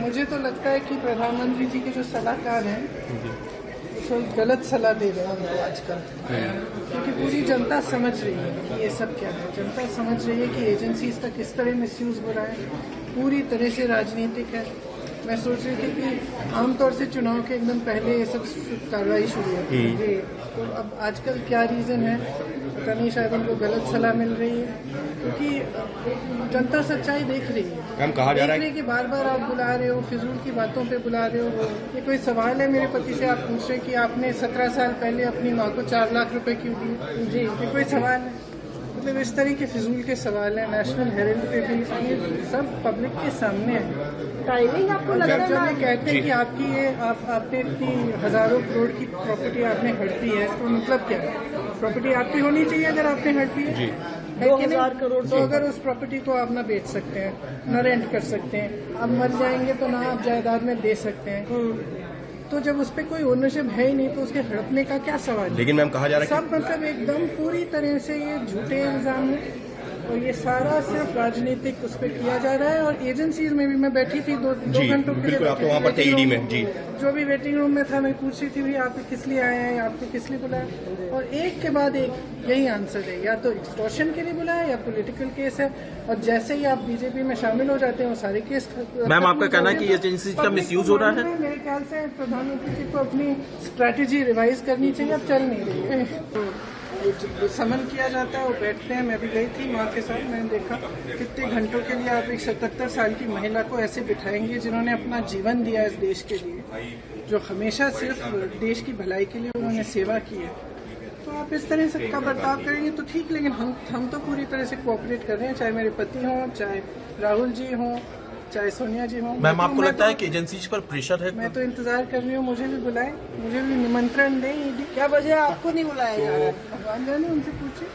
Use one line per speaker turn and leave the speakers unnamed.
मुझे तो लगता है कि प्रधानमंत्री जी के जो सलाहकार हैं तो गलत सलाह दे रहे हैं उनको आजकल, क्योंकि पूरी जनता समझ रही है कि ये सब क्या है। जनता समझ रही है कि एजेंसीज का किस तरह मिसयूज हो रहा है, पूरी तरह से राजनीतिक है। मैं सोच रही थी कि आमतौर से चुनाव के एकदम पहले ये सब कार्रवाई शुरू होती है, तो अब आजकल क्या रीज़न है पता नहीं, शायद उनको गलत सलाह मिल रही है, क्योंकि जनता सच्चाई देख रही है।
मैम कहा जा रहा है
कि बार बार आप बुला रहे हो, फिजूल की बातों पे बुला रहे हो। ये कोई सवाल है मेरे पति से आप पूछ रहे कि आपने 17 साल पहले अपनी माँ को 4 लाख रुपए क्यों दिए? जी, ये कोई सवाल है? मतलब इस तरह के फिजूल के सवाल हैं। नेशनल हेराल्ड पे भी ये सब पब्लिक के सामने है।
टाइमिंग आपको लग रहा है
जब ये कहते हैं कि आपकी ये आपने इतनी हजारों करोड़ की प्रॉपर्टी आपने हड़पी है, तो मतलब क्या है? प्रॉपर्टी आपकी होनी चाहिए अगर आपने हड़पी है, 2000 करोड़। तो अगर उस प्रॉपर्टी को आप ना बेच सकते हैं, ना रेंट कर सकते हैं, आप मर जाएंगे तो ना आप जायदाद में दे सकते हैं, तो जब उस पर कोई ओनरशिप है ही नहीं तो उसके हड़पने का क्या सवाल है?
लेकिन मैम कहा जा रहा है
सब मतलब एकदम पूरी तरह से ये झूठे इल्जाम है और ये सारा सिर्फ राजनीतिक उस पर किया जा रहा है। और एजेंसीज में भी मैं बैठी थी दो घंटों के लिए,
आप तो वहाँ पर थे ईडी में जी,
जो भी वेटिंग रूम में था, मैं पूछ रही थी भाई आप किस लिए आए हैं, आपको किस लिए बुलाया, और एक के बाद एक यही आंसर है, या तो एक्सटॉर्शन के लिए बुलाया या पॉलिटिकल केस है। और जैसे ही आप बीजेपी में शामिल हो जाते हैं वो सारे केस।
मैम आपका कहना है कि एजेंसी का मिसयूज हो रहा है?
मेरे ख्याल से प्रधानमंत्री जी को अपनी स्ट्रैटेजी रिवाइज करनी चाहिए, अब चल नहीं रही है। समन किया जाता है, वो बैठते हैं। मैं भी गई थी माँ के साथ, मैंने देखा कितने घंटों के लिए आप एक 77 साल की महिला को ऐसे बिठाएंगे जिन्होंने अपना जीवन दिया इस देश के लिए, जो हमेशा सिर्फ देश की भलाई के लिए उन्होंने सेवा की है। तो आप इस तरह से का बर्ताव करेंगे तो ठीक, लेकिन हम तो पूरी तरह से कोऑपरेट कर रहे हैं, चाहे मेरे पति हों, चाहे राहुल जी हों, चाहे सोनिया जी हों।
मैम आपको लगता है कि एजेंसी पर प्रेशर है?
मैं तो इंतजार कर रही हूँ, मुझे भी बुलाएं, मुझे भी निमंत्रण दें।
क्या वजह आपको नहीं बुलाया जा रहा है?
उनसे पूछे।